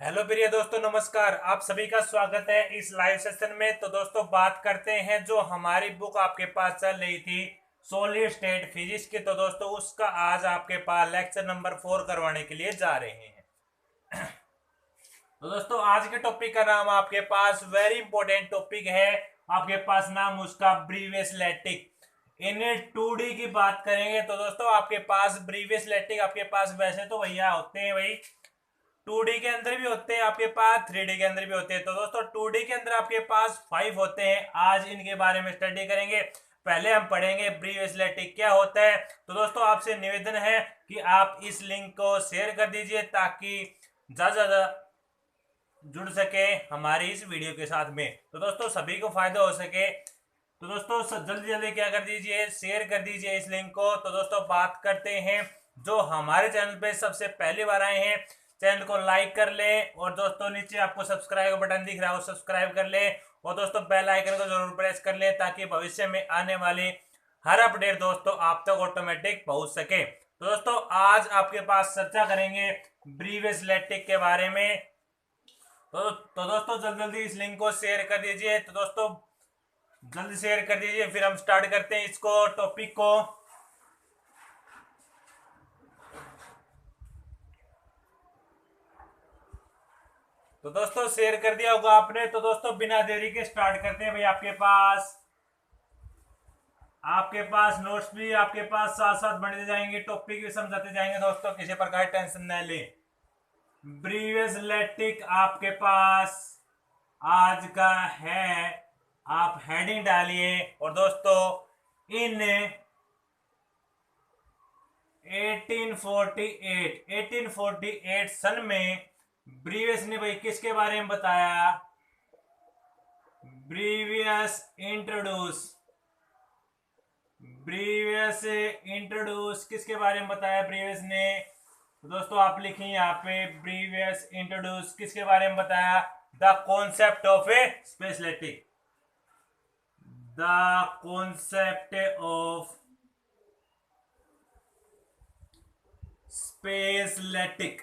Hello प्रिय दोस्तों, नमस्कार। आप सभी का स्वागत है इस लाइव सेशन में। तो दोस्तों, बात करते हैं जो हमारी बुक आपके पास चल रही थी सॉलिड स्टेट फिजिक्स की। तो दोस्तों, उसका आज आपके पास लेक्चर नंबर 4 करवाने के लिए जा रहे हैं। तो दोस्तों, आज के टॉपिक का नाम आपके पास वेरी इंपॉर्टेंट टॉपिक है। आपके पास नाम उसका ब्रीवियस लैटिक। इन 2D की बात करेंगे तो दोस्तों, आपके पास ब्रीवियस लैटिक आपके पास वैसे तो भैया होते हैं भाई, 2D के अंदर भी होते हैं आपके पास, 3D के अंदर भी होते हैं। तो दोस्तों, 2D के अंदर आपके पास 5 होते हैं। आज इनके बारे में स्टडी करेंगे। पहले हम पढ़ेंगे ब्रीवियस लैटिक क्या होता है। तो दोस्तों, आपसे निवेदन है कि आप इस लिंक को शेयर कर दीजिए ताकि ज़्यादा ज़्यादा जुड़ सके हमारी इस वीडियो के साथ में। तो दोस्तों, सभी को फायदा हो सके। तो दोस्तों, जल्दी जल्दी क्या कर दीजिए, शेयर कर दीजिए इस लिंक को। तो दोस्तों, बात करते हैं जो हमारे चैनल पे सबसे पहली बार आए हैं, चैनल को लाइक कर ले। और दोस्तों, नीचे आपको सब्सक्राइब का बटन दिख रहा है, सब्सक्राइब कर ले। और दोस्तों, बेल आइकन को जरूर प्रेस कर ले ताकि भविष्य में आने वाली हर अपडेट दोस्तों आप तक ऑटोमेटिक पहुंच सके। तो दोस्तों, आज आपके पास चर्चा करेंगे ब्रीवियस लैटिक के बारे में। तो दोस्तों, जल्दी जल्दी इस लिंक को शेयर कर दीजिए। तो दोस्तों, जल्दी शेयर कर दीजिए, फिर हम स्टार्ट करते हैं इसको टॉपिक को। तो दोस्तों, शेयर कर दिया होगा आपने। तो दोस्तों, बिना देरी के स्टार्ट करते हैं भाई। आपके पास नोट्स भी आपके पास साथ साथ बढ़ते जाएंगे, टॉपिक भी समझाते जाएंगे। दोस्तों, किसी प्रकार टेंशन न ले। ब्रीवियस लैटिक आपके पास आज का है। आप हेडिंग डालिए। और दोस्तों, इन 1848 सन में ब्रीवियस ने भाई किसके बारे में बताया? ब्रीवियस इंट्रोड्यूस ब्रीवियस इंट्रोड्यूस किसके बारे में बताया ब्रीवियस ने? तो दोस्तों, आप लिखिए यहाँ पे, ब्रीवियस इंट्रोड्यूस किसके बारे में बताया? The concept of a space lattice. The concept of space lattice.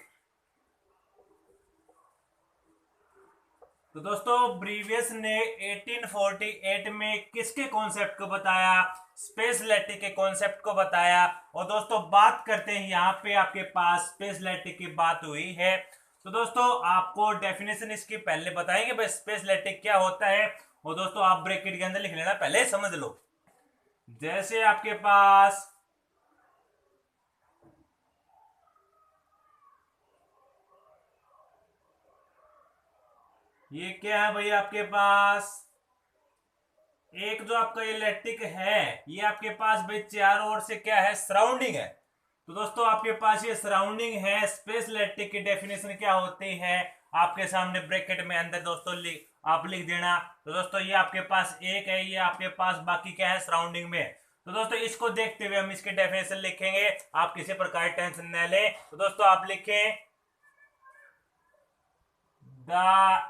तो दोस्तों, ब्रीवियस ने 1848 में किसके कॉन्सेप्ट को बताया? स्पेसलेटिक के कॉन्सेप्ट को बताया। और दोस्तों, बात करते हैं यहाँ पे आपके पास स्पेसलेटिक की बात हुई है। तो दोस्तों, आपको डेफिनेशन इसकी पहले बताएंगे भाई स्पेसलेटिक क्या होता है। और दोस्तों, आप ब्रैकेट के अंदर लिख लेना, पहले समझ लो। जैसे आपके पास ये क्या है भाई, आपके पास एक जो आपका इलेक्ट्रिक है, ये आपके पास भाई चारों ओर से क्या है? सराउंडिंग है। तो दोस्तों, आपके पास ये सराउंडिंग है। स्पेस इलेक्ट्रिक की डेफिनेशन क्या होती है? आपके सामने ब्रैकेट में अंदर दोस्तों आप लिख देना। तो दोस्तों, ये आपके पास एक है, ये आपके पास बाकी क्या है? सराउंडिंग में। तो दोस्तों, इसको देखते हुए हम इसके डेफिनेशन लिखेंगे। आप किसी प्रकार टेंशन न लें। तो दोस्तों, आप लिखें द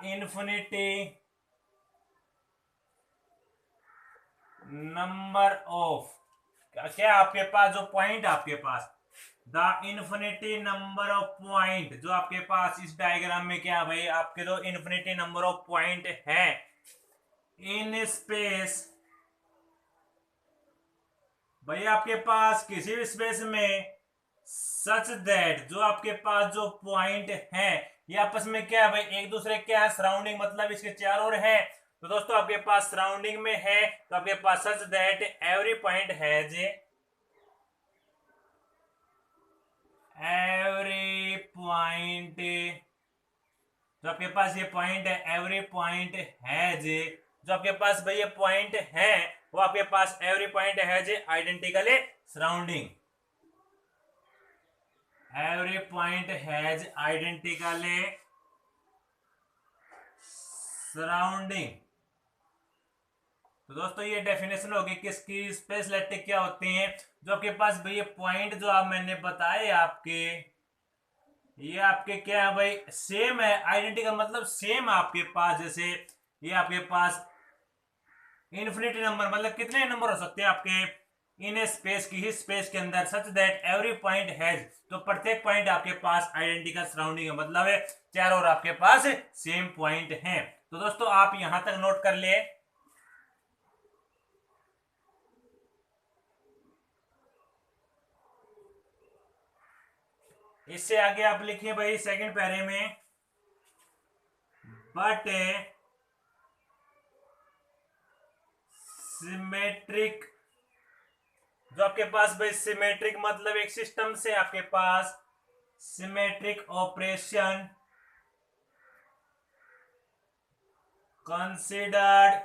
इन्फिनिटी नंबर ऑफ, क्या क्या आपके पास जो पॉइंट आपके पास, the infinity number of point जो आपके पास इस डायग्राम में क्या भाई, आपके जो इन्फिनिटी नंबर ऑफ पॉइंट है इन स्पेस, भाई आपके पास किसी भी स्पेस में, सच दैट जो आपके पास जो पॉइंट है ये आपस में क्या है भाई, एक दूसरे क्या है? सराउंडिंग, मतलब इसके चारों ओर है। तो दोस्तों, आपके पास सराउंडिंग में है, तो आपके पास such that every point has every point, जो आपके पास ये पॉइंट है एवरी पॉइंट हैज, जो आपके पास भाई ये पॉइंट है वो आपके पास every point has identical surrounding. Every point has identical surrounding. तो दोस्तों, ये डेफिनेशन होगी किसकी? स्पेसलेटिक क्या होती हैं? जो आपके पास भाई ये पॉइंट जो आप मैंने बताए आपके, ये आपके क्या है भाई? सेम है, आइडेंटिकल मतलब सेम आपके पास। जैसे ये आपके पास इन्फिनिटी नंबर, मतलब कितने नंबर हो सकते हैं आपके? इन ए स्पेस, किसी स्पेस के अंदर, सच दैट एवरी पॉइंट हैज, तो प्रत्येक पॉइंट आपके पास आइडेंटिकल सराउंडिंग है, मतलब है चारों ओर आपके पास सेम पॉइंट हैं। तो दोस्तों आप यहां तक नोट कर लिए। इससे आगे आप लिखिए भाई सेकंड पैरे में, बट सिमेट्रिक, जो आपके पास भाई सिमेट्रिक मतलब एक सिस्टम से आपके पास सिमेट्रिक ऑपरेशन कंसिडर्ड,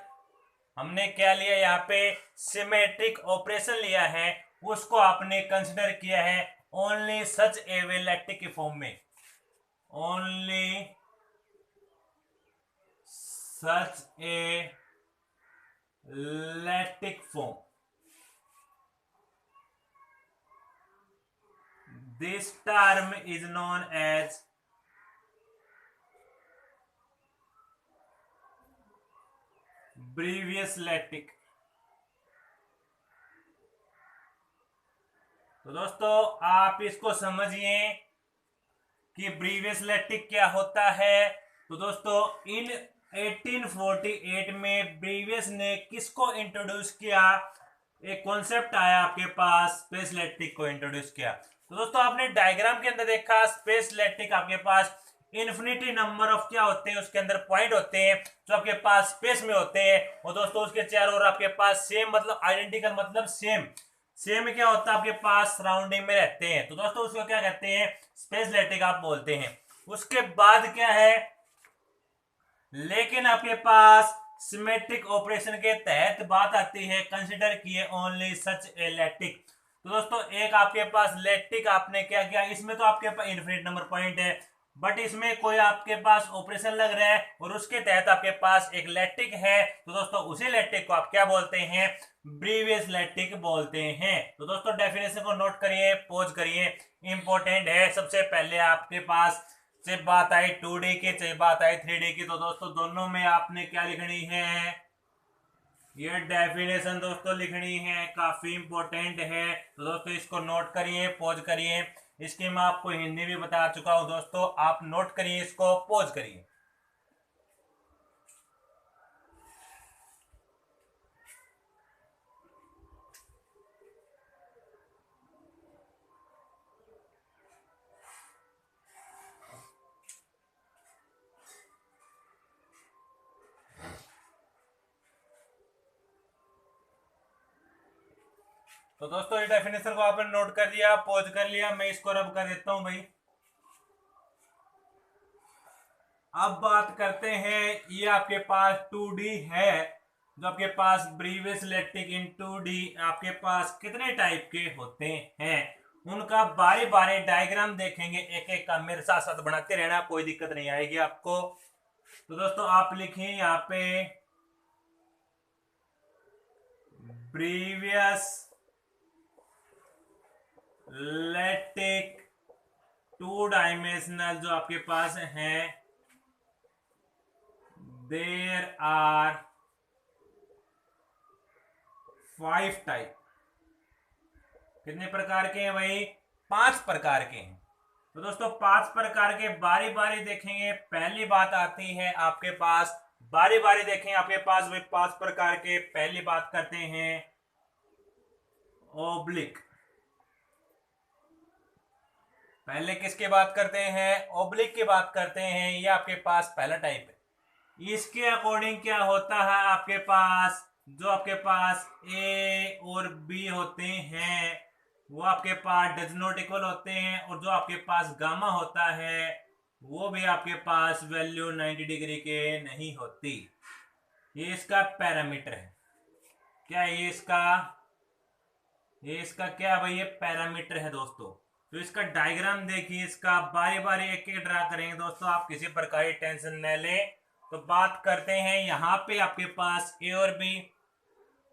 हमने क्या लिया यहाँ पे, सिमेट्रिक ऑपरेशन लिया है, उसको आपने कंसिडर किया है only such a way lattice के फॉर्म में, only such a lattice form. This term is known as Bravais lattice. तो दोस्तों आप इसको समझिए कि ब्रीवियस लैटिक क्या होता है। तो दोस्तों इन 1848 में ब्रीवियस ने किसको इंट्रोड्यूस किया, एक कॉन्सेप्ट आया आपके पास, स्पेस लैटिक को इंट्रोड्यूस किया। तो दोस्तों आपने डायग्राम के अंदर देखा स्पेस लैटिक आपके पास इन्फिनिटी नंबर ऑफ क्या होते हैं, उसके अंदर पॉइंट होते हैं जो आपके पास स्पेस में होते हैं, और दोस्तों उसके चारों ओर आपके पास सेम मतलब आइडेंटिकल मतलब सेम, सेम क्या होता है आपके पास सराउंडिंग में रहते हैं। तो दोस्तों उसको क्या कहते हैं, स्पेस लैटिक आप बोलते हैं। उसके बाद क्या है, लेकिन आपके पास सिमेट्रिक ऑपरेशन के तहत बात आती है, कंसिडर किए ओनली सच ए लैटिक। तो दोस्तों एक आपके पास लैटिक आपने क्या किया, इसमें तो आपके पास इनफिनिट नंबर पॉइंट है, बट इसमें कोई आपके पास ऑपरेशन लग रहा है और उसके तहत आपके पास एक लैटिक है। तो दोस्तों उसी लैटिक को आप क्या बोलते हैं, ब्रीवियस लैटिक बोलते हैं। तो दोस्तों डेफिनेशन को नोट करिए, पॉज करिए, इंपॉर्टेंट है। सबसे पहले आपके पास से बात आई 2D की, चाहे बात आई 3D की, तो दोस्तों दोनों में आपने क्या लिखनी है, ये डेफिनेशन दोस्तों लिखनी है, काफी इंपॉर्टेंट है। तो दोस्तों इसको नोट करिए, पॉज करिए। इसकी मैं आपको हिंदी भी बता चुका हूं दोस्तों, आप नोट करिए, इसको पॉज करिए। तो दोस्तों ये डेफिनेशन को आपने नोट कर लिया, पॉज कर लिया, मैं इसको रब कर देता हूं भाई। अब बात करते हैं, ये आपके पास 2D है, जो आपके पास ब्रीवियस लैटिक इन 2D आपके पास कितने टाइप के होते हैं, उनका बारी बारी डायग्राम देखेंगे, एक एक का मेरे साथ साथ बनाते रहना, कोई दिक्कत नहीं आएगी आपको। तो दोस्तों आप लिखें यहाँ पे ब्रीवियस लैटिक 2 डायमेंशनल जो आपके पास है, देयर आर 5 टाइप। कितने प्रकार के हैं भाई, 5 प्रकार के हैं। तो दोस्तों 5 प्रकार के बारी बारी देखेंगे। पहली बात आती है आपके पास, बारी बारी देखें आपके पास भाई 5 प्रकार के। पहली बात करते हैं ओब्लिक, पहले किसकी बात करते हैं, ओब्लिक की बात करते हैं। ये आपके पास पहला टाइप है। इसके अकॉर्डिंग क्या होता है आपके पास, जो आपके पास ए और बी होते हैं वो आपके पास डज नॉट इक्वल होते हैं, और जो आपके पास गामा होता है वो भी आपके पास वैल्यू 90 डिग्री के नहीं होती। ये इसका पैरामीटर है, क्या ये इसका क्या भाई, ये पैरामीटर है दोस्तों। तो इसका डायग्राम देखिए, इसका बारी बारी एक एक ड्रा करेंगे दोस्तों, आप किसी प्रकार की टेंशन न लें। तो बात करते हैं यहाँ पे आपके पास ए और बी,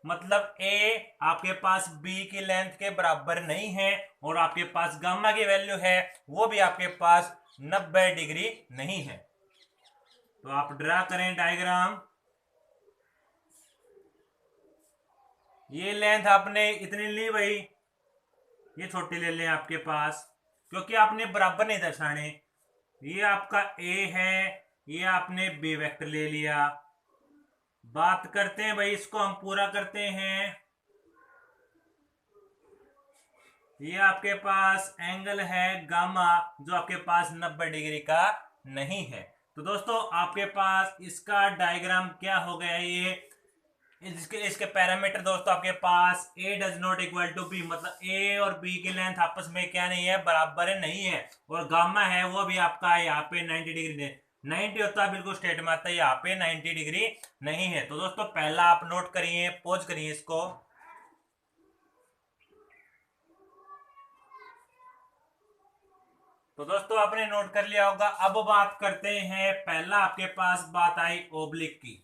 मतलब ए आपके पास बी की लेंथ के बराबर नहीं है, और आपके पास गामा की वैल्यू है वो भी आपके पास 90 डिग्री नहीं है। तो आप ड्रा करें डायग्राम। ये लेंथ आपने इतनी ली भाई, ये छोटी ले लें आपके पास, क्योंकि आपने बराबर नहीं दर्शाने। ये आपका ए है, ये आपने बी वेक्टर ले लिया। बात करते हैं भाई, इसको हम पूरा करते हैं। ये आपके पास एंगल है गामा, जो आपके पास 90 डिग्री का नहीं है। तो दोस्तों आपके पास इसका डायग्राम क्या हो गया, ये इसके इसके पैरामीटर दोस्तों आपके पास a does not equal to b, मतलब ए और बी की लेंथ आपस में क्या नहीं है, बराबर है, नहीं है। और गामा है वो भी आपका यहाँ पे 90 डिग्री 90 होता है, बिल्कुल स्ट्रेट में आता है, यहाँ पे 90 डिग्री नहीं है। तो दोस्तों पहला आप नोट करिए, पॉज करिए इसको। तो दोस्तों आपने नोट कर लिया होगा। अब बात करते हैं, पहला आपके पास बात आई ओब्लिक की।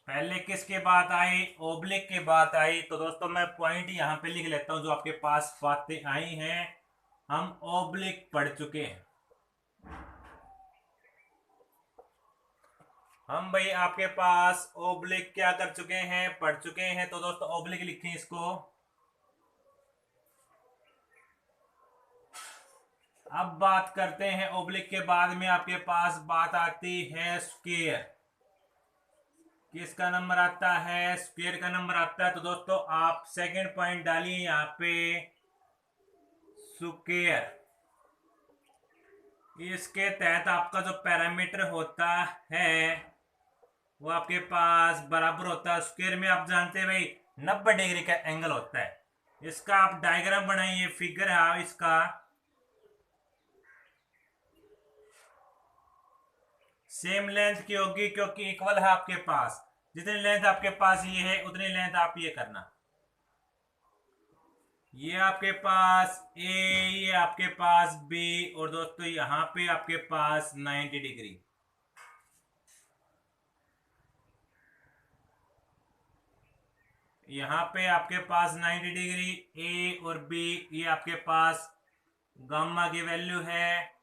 पहले किसके बात आई, ओब्लिक की बात आई। तो दोस्तों मैं पॉइंट यहां पे लिख लेता हूं, जो आपके पास बातें आई हैं। हम ओब्लिक पढ़ चुके हैं, हम भाई आपके पास ओब्लिक क्या कर चुके हैं, पढ़ चुके हैं। तो दोस्तों ओब्लिक लिखें इसको। अब बात करते हैं ओब्लिक के बाद में आपके पास बात आती है स्क्वायर। किसका नंबर आता है, स्क्वायर का नंबर आता है। तो दोस्तों आप सेकंड पॉइंट डालिए यहाँ पे, स्क्वायर। इसके तहत आपका जो पैरामीटर होता है वो आपके पास बराबर होता है, स्क्वायर में आप जानते हैं भाई 90 डिग्री का एंगल होता है। इसका आप डायग्राम बनाइए, फिगर है इसका। सेम लेंथ की होगी क्योंकि इक्वल है आपके पास, जितनी लेंथ आपके पास ये है उतनी लेंथ आप ये करना। ये आपके पास ए, ये आपके पास बी, और दोस्तों यहां पे आपके पास 90 डिग्री। यहां पे आपके पास 90 डिग्री, ए और बी, ये आपके पास गामा की वैल्यू है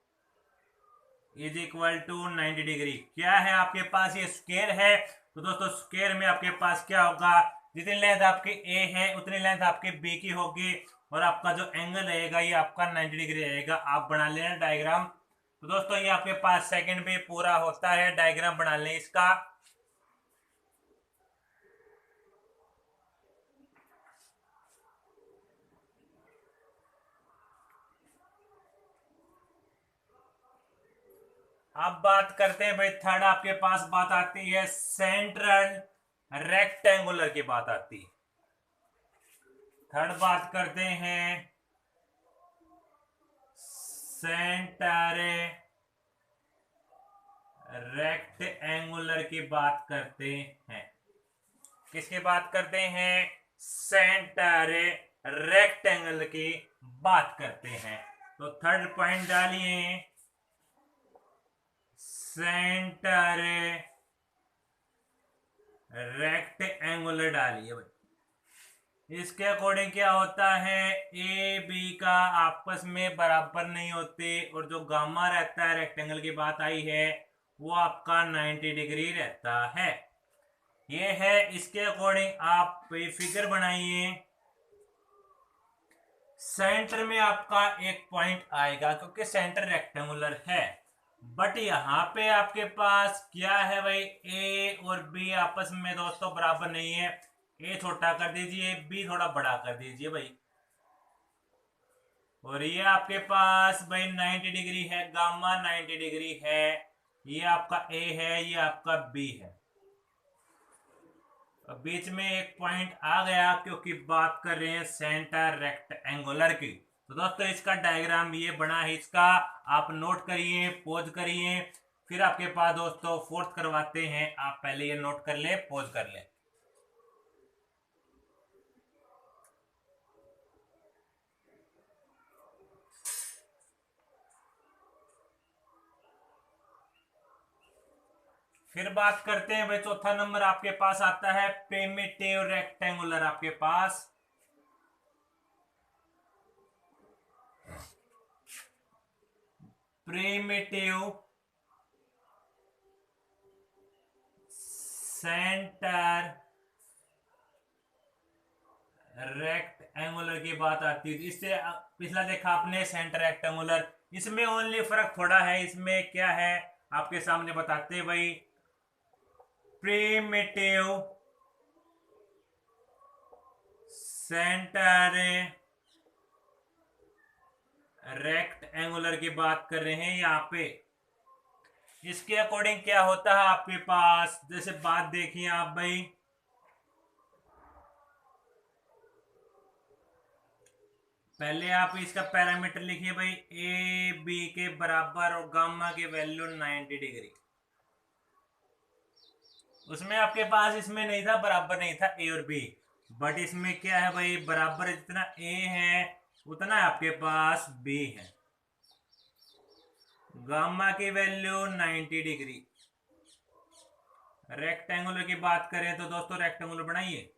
इज इक्वल टू 90 डिग्री। क्या है आपके पास, ये स्क्वायर है। तो दोस्तों स्क्वायर में आपके पास क्या होगा, जितनी लेंथ आपकी ए है उतनी लेंथ आपके बी की होगी, और आपका जो एंगल रहेगा ये आपका 90 डिग्री रहेगा। आप बना लेना डायग्राम। तो दोस्तों ये आपके पास सेकंड भी पूरा होता है, डायग्राम बना लें इसका। अब बात करते हैं भाई, थर्ड आपके पास बात आती है सेंट्रल रेक्टेंगुलर की बात आती है। थर्ड बात करते हैं सेंटर रेक्टेंगुलर की बात करते हैं। किसकी बात करते हैं, सेंटर रेक्टेंगल की बात करते हैं। तो थर्ड पॉइंट डालिए, सेंटर रेक्टेंगुलर डालिए भाई। इसके अकॉर्डिंग क्या होता है, ए बी का आपस में बराबर नहीं होते, और जो गामा रहता है रेक्टेंगल की बात आई है वो आपका 90 डिग्री रहता है। ये है, इसके अकॉर्डिंग आप फिगर बनाइए। सेंटर में आपका एक पॉइंट आएगा क्योंकि सेंटर रेक्टेंगुलर है, बट यहाँ पे आपके पास क्या है भाई, ए और बी आपस में दोस्तों बराबर नहीं है। ए छोटा कर दीजिए, बी थोड़ा बड़ा कर दीजिए भाई। और ये आपके पास भाई 90 डिग्री है, गामा 90 डिग्री है। ये आपका ए है, ये आपका बी है। बीच में एक पॉइंट आ गया क्योंकि बात कर रहे हैं सेंटर रेक्टेंगुलर की। तो दोस्तों इसका डायग्राम ये बना है, इसका आप नोट करिए, पोज करिए। फिर आपके पास दोस्तों फोर्थ करवाते हैं, आप पहले ये नोट कर ले, पोज कर ले। फिर बात करते हैं भाई, चौथा नंबर आपके पास आता है प्रिमिटिव रेक्टेंगुलर। आपके पास प्रिमिटिव सेंटर रेक्ट एंगुलर की बात आती है, इससे पिछला देखा आपने सेंटर रेक्टेंगुलर, इसमें ओनली फर्क थोड़ा है, इसमें क्या है आपके सामने बताते हैं भाई। प्रीमिटिव सेंटर रेक्ट एंगुलर की बात कर रहे हैं यहाँ पे। इसके अकॉर्डिंग क्या होता है आपके पास, जैसे बात देखिए आप भाई, पहले आप इसका पैरामीटर लिखिए भाई, ए बी के बराबर और गामा की वैल्यू 90 डिग्री। उसमें आपके पास इसमें नहीं था, बराबर नहीं था ए और बी, बट इसमें क्या है भाई, बराबर जितना ए है उतना आपके पास बी है। गामा की वैल्यू 90 डिग्री। रेक्टेंगुलर की बात करें तो दोस्तों रेक्टेंगुलर बनाइए।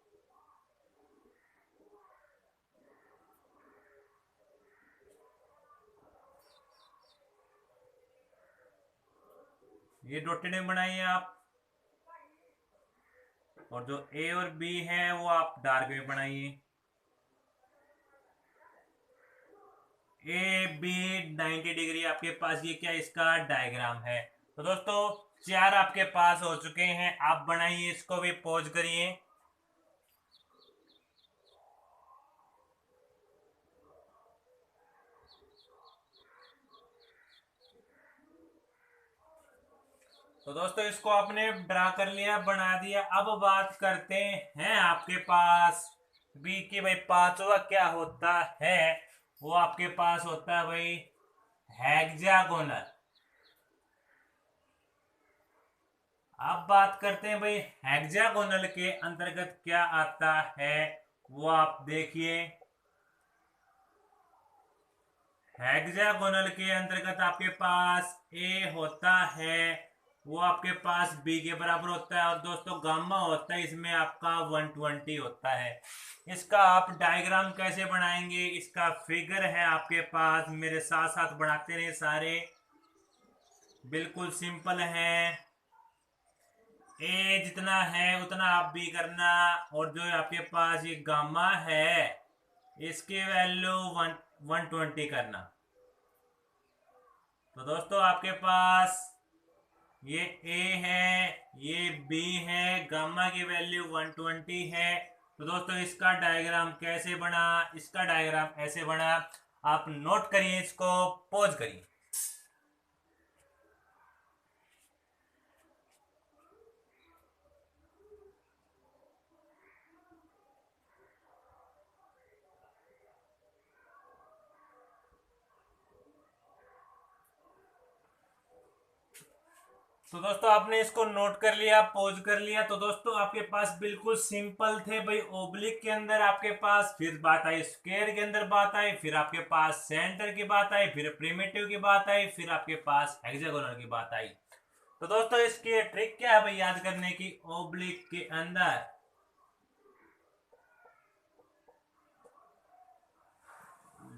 ये डॉटेड बनाइए आप, और जो ए और बी है वो आप डार्क में बनाइए। ए बी 90 डिग्री आपके पास, ये क्या इसका डायग्राम है। तो दोस्तों 4 आपके पास हो चुके हैं, आप बनाइए, इसको भी पॉज करिए। तो दोस्तों इसको आपने ड्रा कर लिया, बना दिया। अब बात करते हैं आपके पास बी की भाई, पांचवा क्या होता है, वो आपके पास होता है भाई हेक्सागोनल। अब बात करते हैं भाई हेक्सागोनल के अंतर्गत क्या आता है, वो आप देखिए। हेक्सागोनल के अंतर्गत आपके पास ए होता है, वो आपके पास बी के बराबर होता है, और दोस्तों गामा होता है इसमें आपका 120 होता है। इसका आप डायग्राम कैसे बनाएंगे, इसका फिगर है आपके पास, मेरे साथ साथ बनाते रहे सारे, बिल्कुल सिंपल है। ए जितना है उतना आप भी करना, और जो आपके पास ये गामा है इसकी वैल्यू 120 करना। तो दोस्तों आपके पास ये ए है, ये बी है, गामा की वैल्यू 120 है। तो दोस्तों इसका डायग्राम कैसे बना, इसका डायग्राम ऐसे बना, आप नोट करिए, इसको पॉज करिए। तो दोस्तों आपने इसको नोट कर लिया, पॉज कर लिया। तो दोस्तों आपके पास बिल्कुल सिंपल थे भाई, ओब्लिक के अंदर आपके पास, फिर बात आई स्क्वायर के अंदर बात आई, फिर आपके पास सेंटर की बात आई, फिर प्रिमिटिव की बात आई, फिर आपके पास हेक्सागोनल की बात आई। तो दोस्तों इसकी ट्रिक क्या है भाई याद करने की, ओब्लिक के अंदर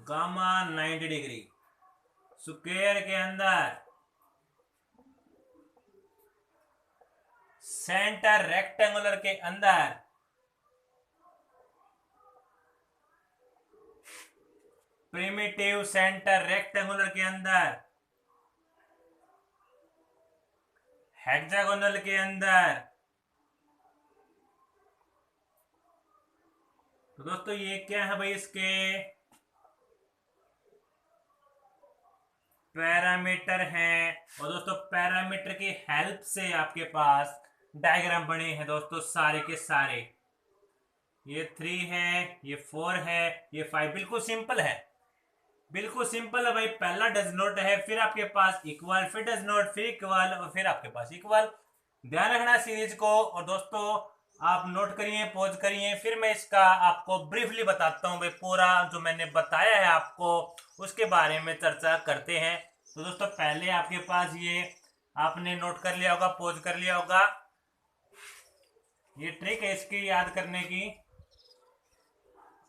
गामा 90 डिग्री, स्क्वायर के अंदर सेंटर रेक्टेंगुलर के अंदर प्रिमिटिव सेंटर रेक्टेंगुलर के अंदर हेक्सागोनल के अंदर। तो दोस्तों ये क्या है भाई, इसके पैरामीटर हैं, और दोस्तों पैरामीटर की हेल्प से आपके पास डायग्राम बने हैं दोस्तों सारे के सारे। ये 3 है, ये 4 है, ये 5, बिल्कुल सिंपल है, बिल्कुल सिंपल है भाई। पहला डज नॉट है, फिर आपके पास इक्वल, फिर डज नॉट, फिर इक्वल, और फिर आपके पास इक्वल। ध्यान रखना सीरीज को, और दोस्तों आप नोट करिए, पॉज करिए, फिर मैं इसका आपको ब्रीफली बताता हूँ भाई, पूरा जो मैंने बताया है आपको उसके बारे में चर्चा करते हैं। तो दोस्तों पहले आपके पास ये आपने नोट कर लिया होगा, पॉज कर लिया होगा, ये ट्रिक है इसकी याद करने की।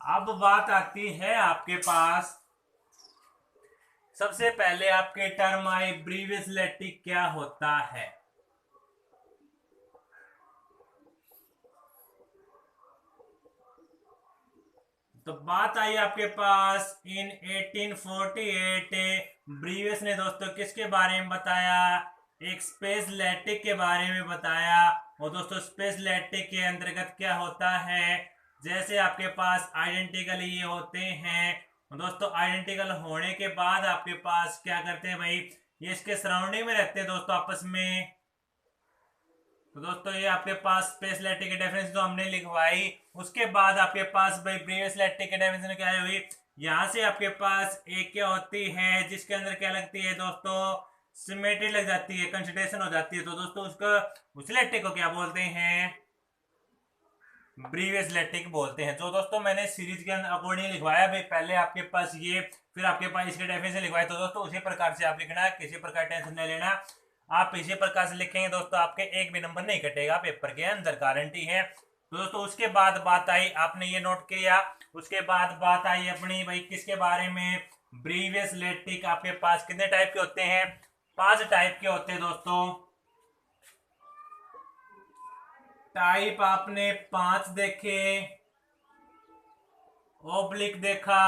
अब बात आती है आपके पास, सबसे पहले आपके टर्म आए ब्रीवियस लैटिक क्या होता है। तो बात आई आपके पास इन 1848 ब्रीवियस ने दोस्तों किसके बारे में बताया, एक स्पेस लैटिक के बारे में बताया। और दोस्तों स्पेस लैटिक के अंतर्गत क्या होता है, जैसे आपके पास आइडेंटिकल ये होते हैं, दोस्तों आइडेंटिकल होने के बाद आपके पास क्या करते हैं भाई, ये इसके सराउंडिंग में रहते हैं दोस्तों आपस में। तो दोस्तों ये आपके पास स्पेस लैटिक की डेफिनेशन तो हमने लिखवाई, उसके बाद आपके पास भाई ब्रीवियस लैटिक की डेफिनेशन क्या हुई, यहां से आपके पास एक क्या होती है जिसके अंदर क्या लगती है दोस्तों, सिमेट्री लग जाती है, कंसिडरेशन हो जाती है। तो दोस्तों उसका उस लैटिक को क्या बोलते हैं, ब्रीवियस लैटिक बोलते हैं। जो दोस्तों मैंने सीरीज के अकॉर्डिंग लिखवाया भाई, पहले आपके पास ये, फिर आपके पास इसके डेफिनेशन लिखवाए। तो दोस्तों उसी प्रकार से आप लिखना, किसी प्रकार टेंशन नहीं लेना, आप इसी प्रकार से लिखेंगे दोस्तों आपके एक भी नंबर नहीं कटेगा पेपर के अंदर, गारंटी है। तो दोस्तों उसके बाद बात आई, आपने ये नोट किया, उसके बाद बात आई अपनी भाई किसके बारे में, ब्रीवियस लैटिक आपके पास कितने टाइप के होते हैं, 5 टाइप के होते हैं दोस्तों। टाइप आपने 5 देखे, ओब्लिक देखा,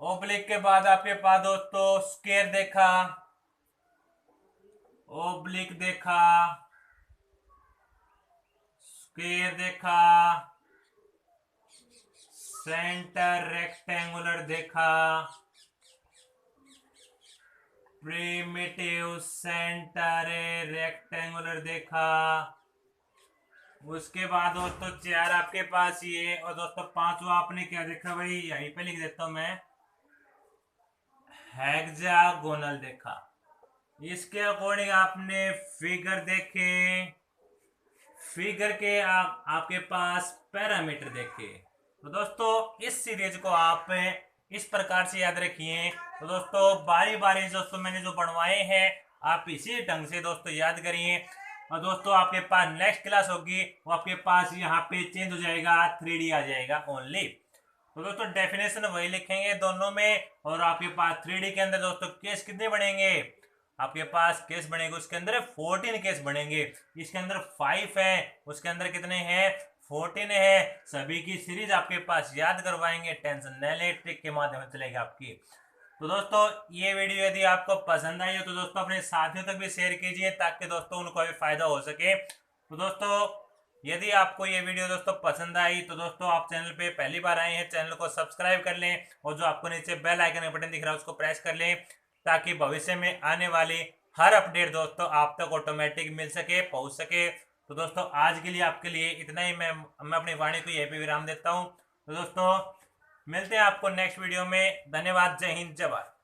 ओब्लिक के बाद आपके पास दोस्तों स्क्वायर देखा, ओब्लिक देखा, स्क्वायर देखा, सेंटर रेक्टेंगुलर देखा, प्रिमिटिव सेंटर रेक्टेंगुलर देखा। उसके बाद दोस्तों 4 आपके पास ये, और दोस्तों 5वां आपने क्या देखा भाई, यहीं पे लिख देता हूं मैं, हेक्सागोनल देखा। इसके अकॉर्डिंग आपने फिगर देखे, फिगर के आपके पास पैरामीटर देखे। तो दोस्तों इस सीरीज को आप इस प्रकार से याद रखिए। तो दोस्तों बारी बारी दोस्तों मैंने जो बनवाए हैं आप इसी ढंग से दोस्तों याद करिए। और दोस्तों आपके पास नेक्स्ट क्लास होगी, वो आपके पास यहाँ पे चेंज हो जाएगा, 3D आ जाएगा ओनली। तो दोस्तों डेफिनेशन वही लिखेंगे दोनों में, और आपके पास 3D के अंदर दोस्तों केस कितने बनेंगे, आपके पास केस बनेंगे उसके अंदर 14 केस बनेंगे, इसके अंदर 5 है, उसके अंदर कितने हैं 14 है। सभी की सीरीज आपके पास याद करवाएंगे, टेंशन न ले, ट्रिक के माध्यम से चलेगी आपकी। तो दोस्तों ये वीडियो यदि आपको पसंद आई हो तो दोस्तों अपने साथियों तक भी शेयर कीजिए, ताकि दोस्तों उनको भी फायदा हो सके। तो दोस्तों यदि आपको ये वीडियो दोस्तों पसंद आई तो दोस्तों आप चैनल पे पहली बार आए हैं, चैनल को सब्सक्राइब कर लें, और जो आपको नीचे बेल आइकन का बटन दिख रहा है उसको प्रेस कर लें, ताकि भविष्य में आने वाली हर अपडेट दोस्तों आप तक ऑटोमेटिक मिल सके, पहुंच सके। तो दोस्तों आज के लिए आपके लिए इतना ही, मैं अपनी वाणी को यहीं पे विराम देता हूं। तो दोस्तों मिलते हैं आपको नेक्स्ट वीडियो में। धन्यवाद, जय हिंद, जय भारत।